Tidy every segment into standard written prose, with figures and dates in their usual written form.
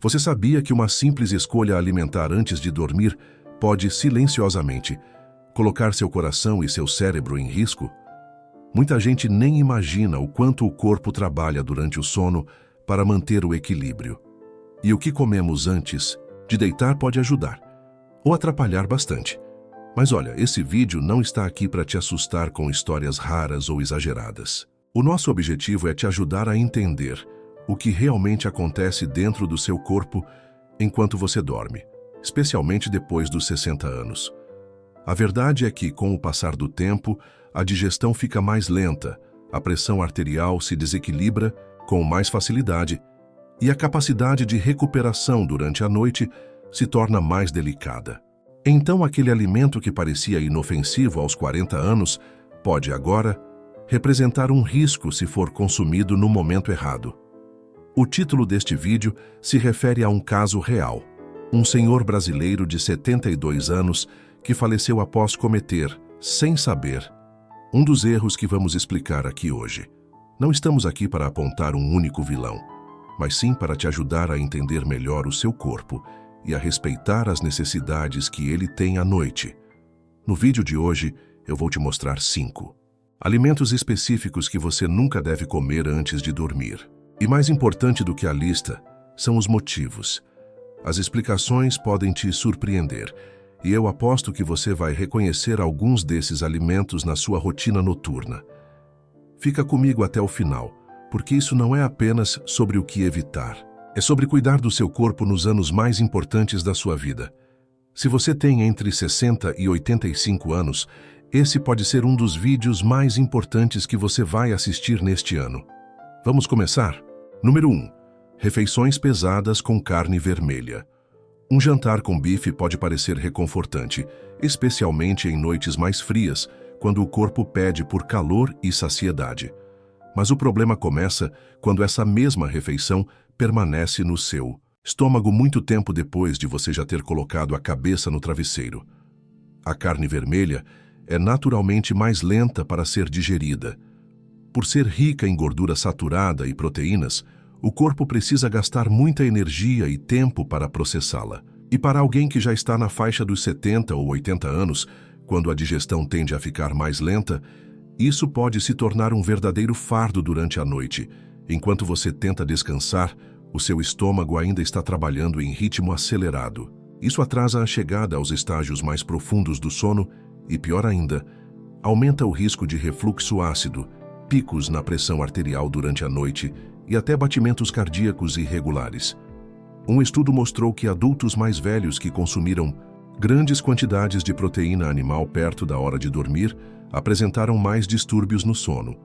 Você sabia que uma simples escolha alimentar antes de dormir pode, silenciosamente, colocar seu coração e seu cérebro em risco? Muita gente nem imagina o quanto o corpo trabalha durante o sono para manter o equilíbrio. E o que comemos antes de deitar pode ajudar, ou atrapalhar bastante. Mas olha, esse vídeo não está aqui para te assustar com histórias raras ou exageradas. O nosso objetivo é te ajudar a entender o que realmente acontece dentro do seu corpo enquanto você dorme, especialmente depois dos 60 anos. A verdade é que, com o passar do tempo, a digestão fica mais lenta, a pressão arterial se desequilibra com mais facilidade e a capacidade de recuperação durante a noite se torna mais delicada. Então, aquele alimento que parecia inofensivo aos 40 anos pode agora representar um risco se for consumido no momento errado. O título deste vídeo se refere a um caso real. Um senhor brasileiro de 72 anos que faleceu após cometer, sem saber, um dos erros que vamos explicar aqui hoje. Não estamos aqui para apontar um único vilão, mas sim para te ajudar a entender melhor o seu corpo e a respeitar as necessidades que ele tem à noite. No vídeo de hoje, eu vou te mostrar 5 alimentos específicos que você nunca deve comer antes de dormir. E mais importante do que a lista, são os motivos. As explicações podem te surpreender, e eu aposto que você vai reconhecer alguns desses alimentos na sua rotina noturna. Fica comigo até o final, porque isso não é apenas sobre o que evitar. É sobre cuidar do seu corpo nos anos mais importantes da sua vida. Se você tem entre 60 e 85 anos, esse pode ser um dos vídeos mais importantes que você vai assistir neste ano. Vamos começar? Número 1. Refeições pesadas com carne vermelha. Um jantar com bife pode parecer reconfortante, especialmente em noites mais frias, quando o corpo pede por calor e saciedade. Mas o problema começa quando essa mesma refeição permanece no seu estômago muito tempo depois de você já ter colocado a cabeça no travesseiro. A carne vermelha é naturalmente mais lenta para ser digerida. Por ser rica em gordura saturada e proteínas, o corpo precisa gastar muita energia e tempo para processá-la. E para alguém que já está na faixa dos 70 ou 80 anos, quando a digestão tende a ficar mais lenta, isso pode se tornar um verdadeiro fardo durante a noite. Enquanto você tenta descansar, o seu estômago ainda está trabalhando em ritmo acelerado. Isso atrasa a chegada aos estágios mais profundos do sono e, pior ainda, aumenta o risco de refluxo ácido, picos na pressão arterial durante a noite e até batimentos cardíacos irregulares. Um estudo mostrou que adultos mais velhos que consumiram grandes quantidades de proteína animal perto da hora de dormir apresentaram mais distúrbios no sono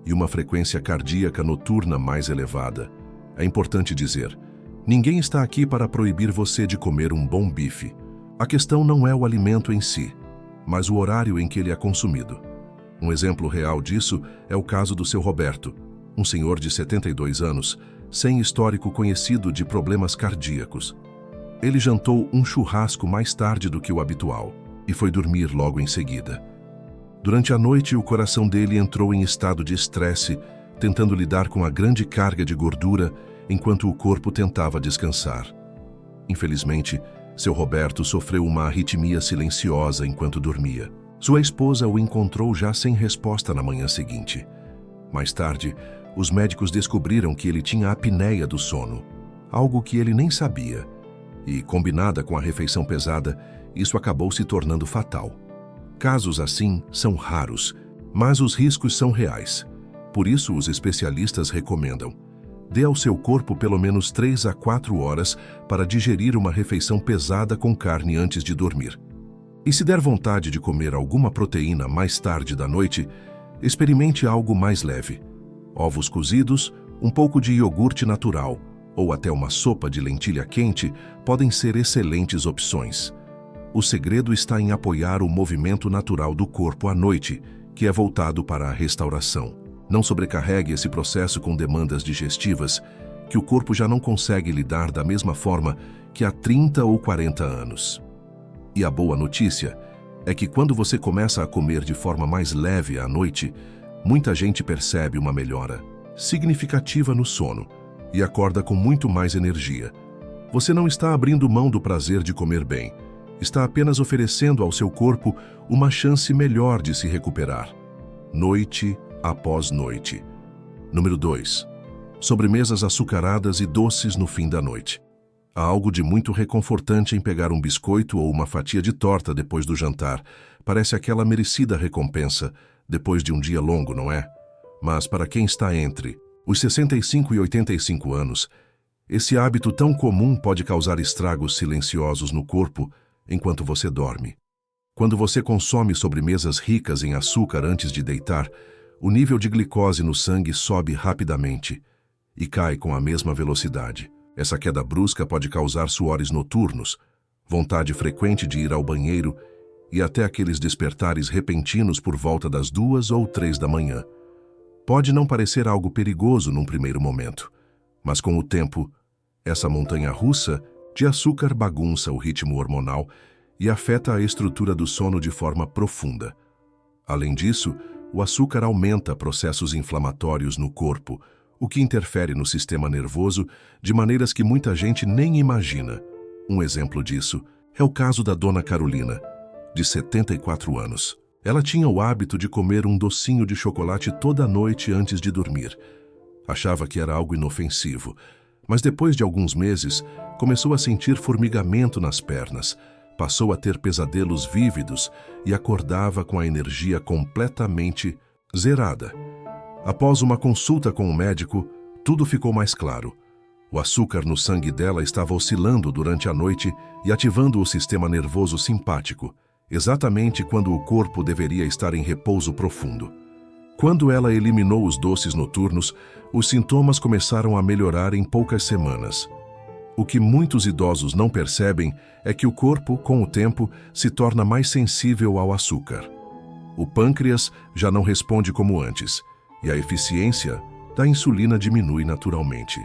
e uma frequência cardíaca noturna mais elevada. É importante dizer, ninguém está aqui para proibir você de comer um bom bife. A questão não é o alimento em si, mas o horário em que ele é consumido. Um exemplo real disso é o caso do seu Roberto, um senhor de 72 anos, sem histórico conhecido de problemas cardíacos. Ele jantou um churrasco mais tarde do que o habitual e foi dormir logo em seguida. Durante a noite, o coração dele entrou em estado de estresse, tentando lidar com a grande carga de gordura enquanto o corpo tentava descansar. Infelizmente, seu Roberto sofreu uma arritmia silenciosa enquanto dormia. Sua esposa o encontrou já sem resposta na manhã seguinte. Mais tarde, os médicos descobriram que ele tinha apneia do sono, algo que ele nem sabia, e, combinada com a refeição pesada, isso acabou se tornando fatal. Casos assim são raros, mas os riscos são reais. Por isso, os especialistas recomendam: dê ao seu corpo pelo menos 3 a 4 horas para digerir uma refeição pesada com carne antes de dormir. E se der vontade de comer alguma proteína mais tarde da noite, experimente algo mais leve. Ovos cozidos, um pouco de iogurte natural ou até uma sopa de lentilha quente podem ser excelentes opções. O segredo está em apoiar o movimento natural do corpo à noite, que é voltado para a restauração. Não sobrecarregue esse processo com demandas digestivas que o corpo já não consegue lidar da mesma forma que há 30 ou 40 anos. E a boa notícia é que quando você começa a comer de forma mais leve à noite, muita gente percebe uma melhora significativa no sono e acorda com muito mais energia. Você não está abrindo mão do prazer de comer bem. Está apenas oferecendo ao seu corpo uma chance melhor de se recuperar. Noite após noite. Número 2. Sobremesas açucaradas e doces no fim da noite. Há algo de muito reconfortante em pegar um biscoito ou uma fatia de torta depois do jantar. Parece aquela merecida recompensa depois de um dia longo, não é? Mas para quem está entre os 65 e 85 anos, esse hábito tão comum pode causar estragos silenciosos no corpo enquanto você dorme. Quando você consome sobremesas ricas em açúcar antes de deitar, o nível de glicose no sangue sobe rapidamente e cai com a mesma velocidade. Essa queda brusca pode causar suores noturnos, vontade frequente de ir ao banheiro e até aqueles despertares repentinos por volta das 2 ou 3 da manhã. Pode não parecer algo perigoso num primeiro momento, mas com o tempo, essa montanha-russa de açúcar bagunça o ritmo hormonal e afeta a estrutura do sono de forma profunda. Além disso, o açúcar aumenta processos inflamatórios no corpo, o que interfere no sistema nervoso de maneiras que muita gente nem imagina. Um exemplo disso é o caso da Dona Carolina, de 74 anos. Ela tinha o hábito de comer um docinho de chocolate toda noite antes de dormir. Achava que era algo inofensivo, mas depois de alguns meses, começou a sentir formigamento nas pernas, passou a ter pesadelos vívidos e acordava com a energia completamente zerada. Após uma consulta com o médico, tudo ficou mais claro. O açúcar no sangue dela estava oscilando durante a noite e ativando o sistema nervoso simpático, exatamente quando o corpo deveria estar em repouso profundo. Quando ela eliminou os doces noturnos, os sintomas começaram a melhorar em poucas semanas. O que muitos idosos não percebem é que o corpo, com o tempo, se torna mais sensível ao açúcar. O pâncreas já não responde como antes, e a eficiência da insulina diminui naturalmente.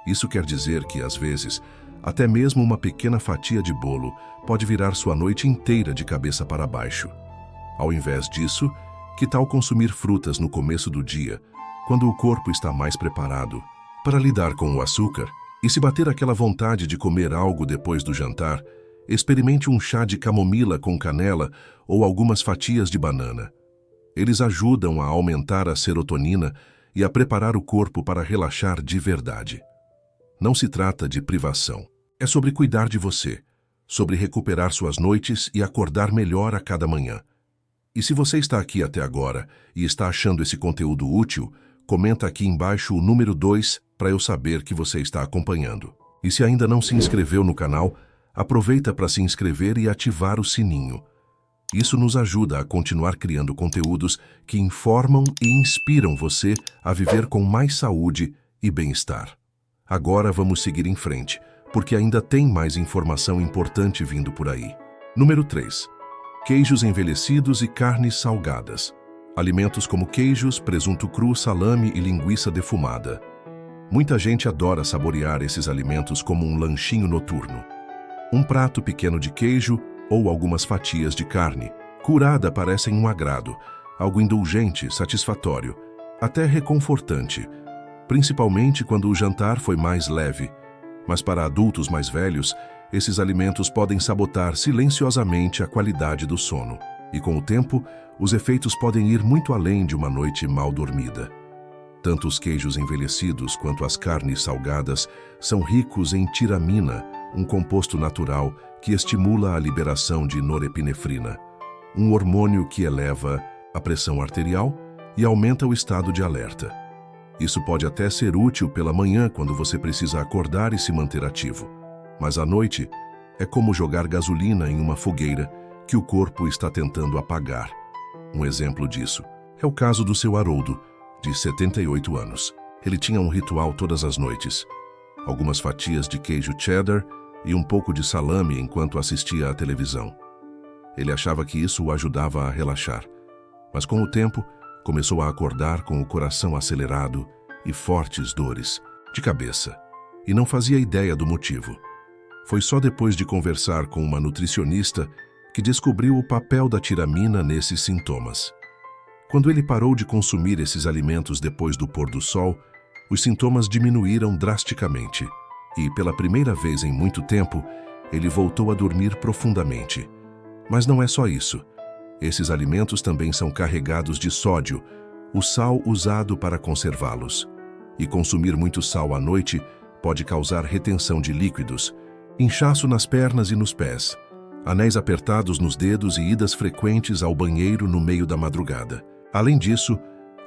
Isso quer dizer que, às vezes, até mesmo uma pequena fatia de bolo pode virar sua noite inteira de cabeça para baixo. Ao invés disso, que tal consumir frutas no começo do dia, quando o corpo está mais preparado para lidar com o açúcar? E se bater aquela vontade de comer algo depois do jantar, experimente um chá de camomila com canela ou algumas fatias de banana. Eles ajudam a aumentar a serotonina e a preparar o corpo para relaxar de verdade. Não se trata de privação. É sobre cuidar de você, sobre recuperar suas noites e acordar melhor a cada manhã. E se você está aqui até agora e está achando esse conteúdo útil, comenta aqui embaixo o número 2 para eu saber que você está acompanhando. E se ainda não se inscreveu no canal, aproveita para se inscrever e ativar o sininho. Isso nos ajuda a continuar criando conteúdos que informam e inspiram você a viver com mais saúde e bem-estar. Agora vamos seguir em frente, porque ainda tem mais informação importante vindo por aí. Número 3. Queijos envelhecidos e carnes salgadas. Alimentos como queijos, presunto cru, salame e linguiça defumada. Muita gente adora saborear esses alimentos como um lanchinho noturno. Um prato pequeno de queijo ou algumas fatias de carne curada parecem um agrado, algo indulgente, satisfatório, até reconfortante, principalmente quando o jantar foi mais leve. Mas para adultos mais velhos, esses alimentos podem sabotar silenciosamente a qualidade do sono. E com o tempo, os efeitos podem ir muito além de uma noite mal dormida. Tanto os queijos envelhecidos quanto as carnes salgadas são ricos em tiramina, um composto natural que estimula a liberação de norepinefrina, um hormônio que eleva a pressão arterial e aumenta o estado de alerta. Isso pode até ser útil pela manhã quando você precisa acordar e se manter ativo. Mas à noite, é como jogar gasolina em uma fogueira que o corpo está tentando apagar. Um exemplo disso é o caso do seu Haroldo, de 78 anos. Ele tinha um ritual todas as noites. Algumas fatias de queijo cheddar e um pouco de salame enquanto assistia à televisão. Ele achava que isso o ajudava a relaxar. Mas com o tempo, começou a acordar com o coração acelerado e fortes dores de cabeça. E não fazia ideia do motivo. Foi só depois de conversar com uma nutricionista que descobriu o papel da tiramina nesses sintomas. Quando ele parou de consumir esses alimentos depois do pôr do sol, os sintomas diminuíram drasticamente. e, pela primeira vez em muito tempo, ele voltou a dormir profundamente. Mas não é só isso. Esses alimentos também são carregados de sódio, o sal usado para conservá-los. E consumir muito sal à noite pode causar retenção de líquidos, inchaço nas pernas e nos pés, anéis apertados nos dedos e idas frequentes ao banheiro no meio da madrugada. Além disso,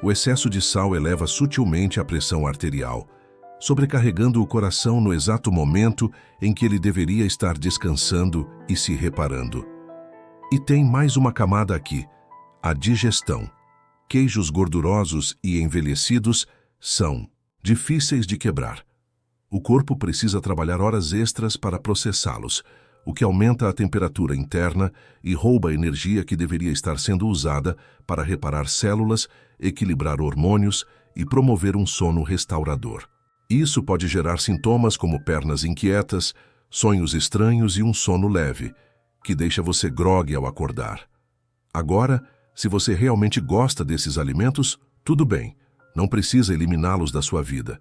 o excesso de sal eleva sutilmente a pressão arterial, sobrecarregando o coração no exato momento em que ele deveria estar descansando e se reparando. E tem mais uma camada aqui, a digestão. Queijos gordurosos e envelhecidos são difíceis de quebrar. O corpo precisa trabalhar horas extras para processá-los, o que aumenta a temperatura interna e rouba a energia que deveria estar sendo usada para reparar células, equilibrar hormônios e promover um sono restaurador. Isso pode gerar sintomas como pernas inquietas, sonhos estranhos e um sono leve, que deixa você grogue ao acordar. Agora, se você realmente gosta desses alimentos, tudo bem, não precisa eliminá-los da sua vida.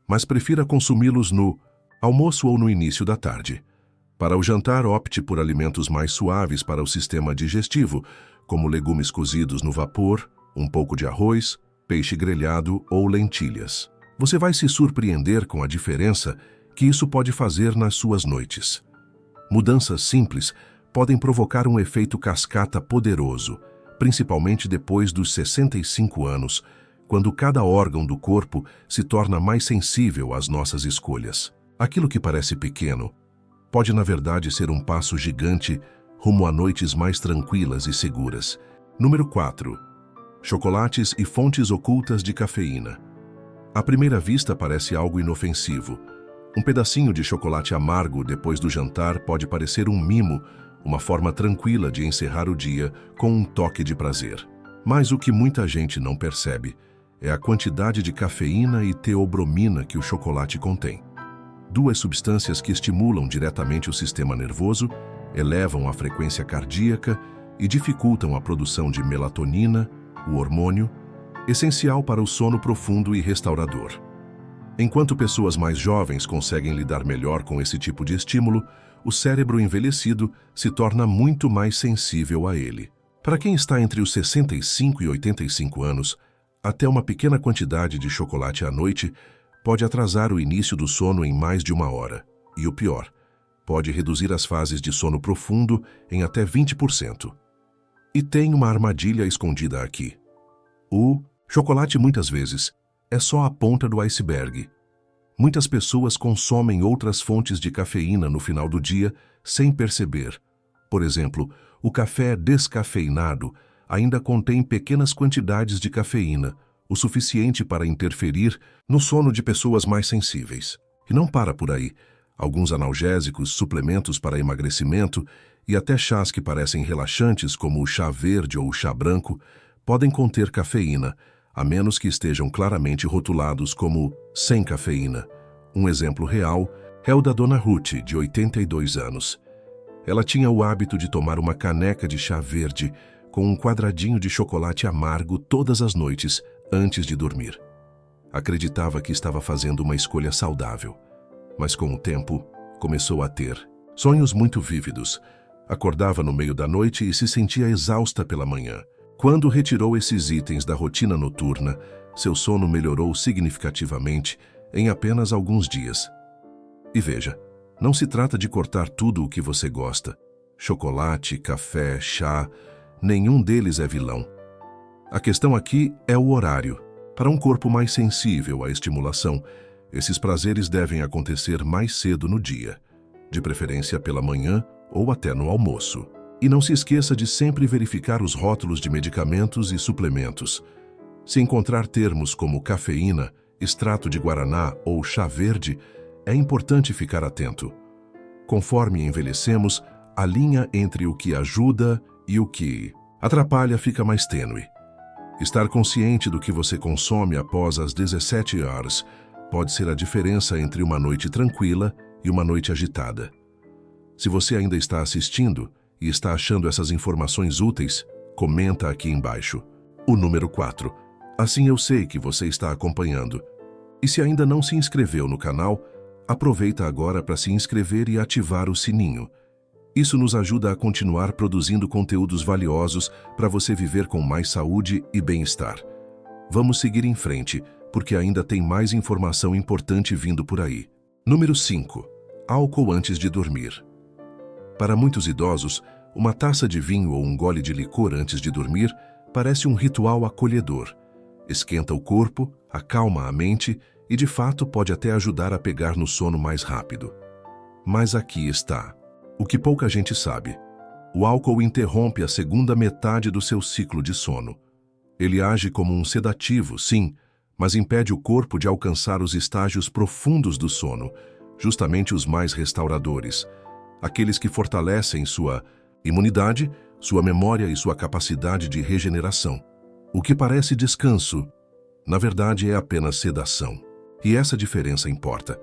Mas prefira consumi-los no almoço ou no início da tarde. Para o jantar, opte por alimentos mais suaves para o sistema digestivo, como legumes cozidos no vapor, um pouco de arroz, peixe grelhado ou lentilhas. Você vai se surpreender com a diferença que isso pode fazer nas suas noites. Mudanças simples podem provocar um efeito cascata poderoso, principalmente depois dos 65 anos, quando cada órgão do corpo se torna mais sensível às nossas escolhas. Aquilo que parece pequeno pode, na verdade, ser um passo gigante rumo a noites mais tranquilas e seguras. Número 4. Chocolates e fontes ocultas de cafeína. À primeira vista parece algo inofensivo. Um pedacinho de chocolate amargo depois do jantar pode parecer um mimo, uma forma tranquila de encerrar o dia com um toque de prazer. Mas o que muita gente não percebe é a quantidade de cafeína e teobromina que o chocolate contém. Duas substâncias que estimulam diretamente o sistema nervoso, elevam a frequência cardíaca e dificultam a produção de melatonina, o hormônio, essencial para o sono profundo e restaurador. Enquanto pessoas mais jovens conseguem lidar melhor com esse tipo de estímulo, o cérebro envelhecido se torna muito mais sensível a ele. Para quem está entre os 65 e 85 anos, até uma pequena quantidade de chocolate à noite pode atrasar o início do sono em mais de 1 hora. E o pior, pode reduzir as fases de sono profundo em até 20%. E tem uma armadilha escondida aqui. O chocolate muitas vezes é só a ponta do iceberg. Muitas pessoas consomem outras fontes de cafeína no final do dia sem perceber. Por exemplo, o café descafeinado ainda contém pequenas quantidades de cafeína, o suficiente para interferir no sono de pessoas mais sensíveis. E não para por aí. Alguns analgésicos, suplementos para emagrecimento e até chás que parecem relaxantes, como o chá verde ou o chá branco, podem conter cafeína, a menos que estejam claramente rotulados como sem cafeína. Um exemplo real é o da Dona Ruth, de 82 anos. Ela tinha o hábito de tomar uma caneca de chá verde com um quadradinho de chocolate amargo todas as noites antes de dormir. Acreditava que estava fazendo uma escolha saudável, mas com o tempo começou a ter sonhos muito vívidos. Acordava no meio da noite e se sentia exausta pela manhã. Quando retirou esses itens da rotina noturna, seu sono melhorou significativamente em apenas alguns dias. E veja, não se trata de cortar tudo o que você gosta. Chocolate, café, chá, nenhum deles é vilão. A questão aqui é o horário. Para um corpo mais sensível à estimulação, esses prazeres devem acontecer mais cedo no dia, de preferência pela manhã ou até no almoço. E não se esqueça de sempre verificar os rótulos de medicamentos e suplementos. Se encontrar termos como cafeína, extrato de guaraná ou chá verde, é importante ficar atento. Conforme envelhecemos, a linha entre o que ajuda e o que atrapalha fica mais tênue. Estar consciente do que você consome após as 17 horas pode ser a diferença entre uma noite tranquila e uma noite agitada. Se você ainda está assistindo e está achando essas informações úteis, comenta aqui embaixo. O número 4. Assim eu sei que você está acompanhando. E se ainda não se inscreveu no canal, Aproveita agora para se inscrever e ativar o sininho. Isso nos ajuda a continuar produzindo conteúdos valiosos para você viver com mais saúde e bem-estar. Vamos seguir em frente, porque ainda tem mais informação importante vindo por aí. Número 5. Álcool antes de dormir. Para muitos idosos, uma taça de vinho ou um gole de licor antes de dormir parece um ritual acolhedor. Esquenta o corpo, acalma a mente e, de fato, pode até ajudar a pegar no sono mais rápido. Mas aqui está o que pouca gente sabe. O álcool interrompe a segunda metade do seu ciclo de sono. Ele age como um sedativo, sim, mas impede o corpo de alcançar os estágios profundos do sono, justamente os mais restauradores, aqueles que fortalecem sua imunidade, sua memória e sua capacidade de regeneração. O que parece descanso, na verdade, é apenas sedação. E essa diferença importa.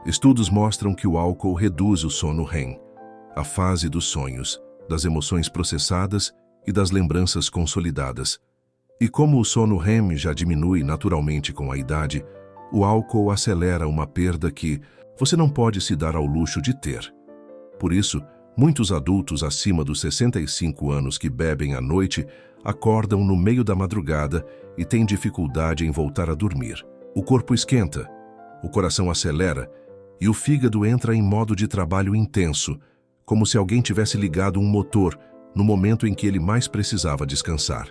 Estudos mostram que o álcool reduz o sono REM, a fase dos sonhos, das emoções processadas e das lembranças consolidadas. E como o sono REM já diminui naturalmente com a idade, o álcool acelera uma perda que você não pode se dar ao luxo de ter. Por isso, muitos adultos acima dos 65 anos que bebem à noite acordam no meio da madrugada e têm dificuldade em voltar a dormir. O corpo esquenta, o coração acelera e o fígado entra em modo de trabalho intenso, como se alguém tivesse ligado um motor no momento em que ele mais precisava descansar.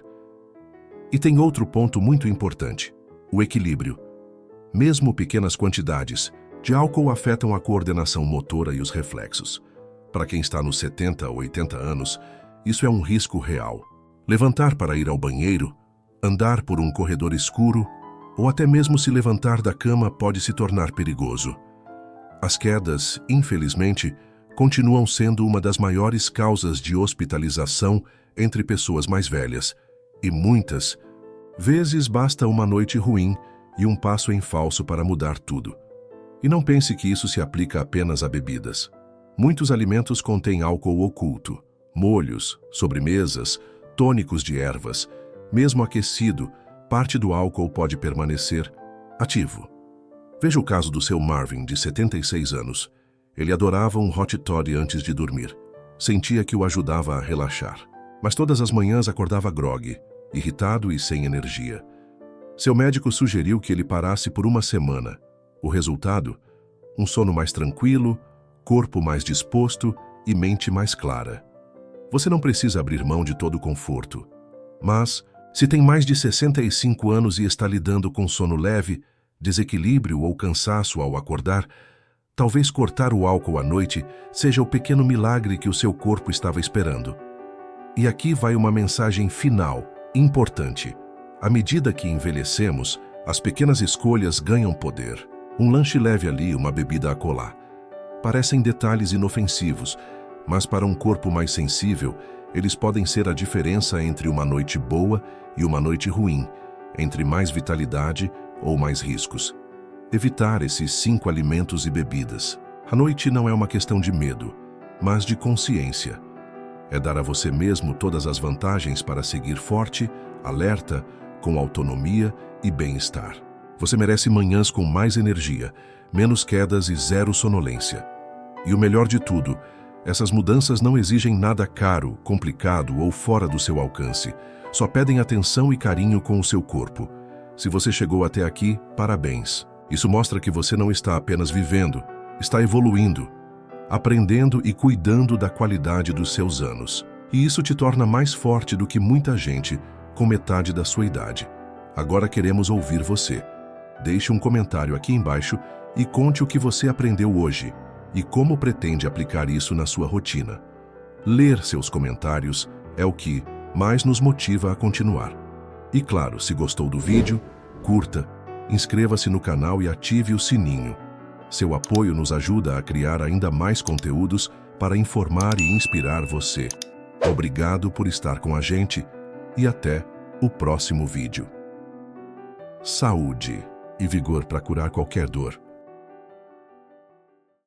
E tem outro ponto muito importante: o equilíbrio. Mesmo pequenas quantidades de álcool afetam a coordenação motora e os reflexos. Para quem está nos 70 ou 80 anos, isso é um risco real. Levantar para ir ao banheiro, andar por um corredor escuro ou até mesmo se levantar da cama pode se tornar perigoso. As quedas, infelizmente, continuam sendo uma das maiores causas de hospitalização entre pessoas mais velhas, e muitas vezes basta uma noite ruim e um passo em falso para mudar tudo. E não pense que isso se aplica apenas a bebidas. Muitos alimentos contêm álcool oculto: molhos, sobremesas, tônicos de ervas. Mesmo aquecido, parte do álcool pode permanecer ativo. Veja o caso do seu Marvin, de 76 anos. Ele adorava um hot toddy antes de dormir. Sentia que o ajudava a relaxar. Mas todas as manhãs acordava grogue, irritado e sem energia. Seu médico sugeriu que ele parasse por uma semana. O resultado? Um sono mais tranquilo, corpo mais disposto e mente mais clara. Você não precisa abrir mão de todo o conforto. Mas, se tem mais de 65 anos e está lidando com sono leve, desequilíbrio ou cansaço ao acordar, talvez cortar o álcool à noite seja o pequeno milagre que o seu corpo estava esperando. E aqui vai uma mensagem final, importante. À medida que envelhecemos, as pequenas escolhas ganham poder. Um lanche leve ali, uma bebida acolá. Parecem detalhes inofensivos, mas para um corpo mais sensível, eles podem ser a diferença entre uma noite boa e uma noite ruim, entre mais vitalidade ou mais riscos. Evitar esses 5 alimentos e bebidas. A noite não é uma questão de medo, mas de consciência. É dar a você mesmo todas as vantagens para seguir forte, alerta, com autonomia e bem-estar. Você merece manhãs com mais energia, menos quedas e zero sonolência. E o melhor de tudo, essas mudanças não exigem nada caro, complicado ou fora do seu alcance. Só pedem atenção e carinho com o seu corpo. Se você chegou até aqui, parabéns. Isso mostra que você não está apenas vivendo, está evoluindo, aprendendo e cuidando da qualidade dos seus anos. E isso te torna mais forte do que muita gente com metade da sua idade. Agora queremos ouvir você. Deixe um comentário aqui embaixo e conte o que você aprendeu hoje e como pretende aplicar isso na sua rotina. Ler seus comentários é o que mais nos motiva a continuar. E claro, se gostou do vídeo, curta, inscreva-se no canal e ative o sininho. Seu apoio nos ajuda a criar ainda mais conteúdos para informar e inspirar você. Obrigado por estar com a gente e até o próximo vídeo. Saúde e vigor para curar qualquer dor.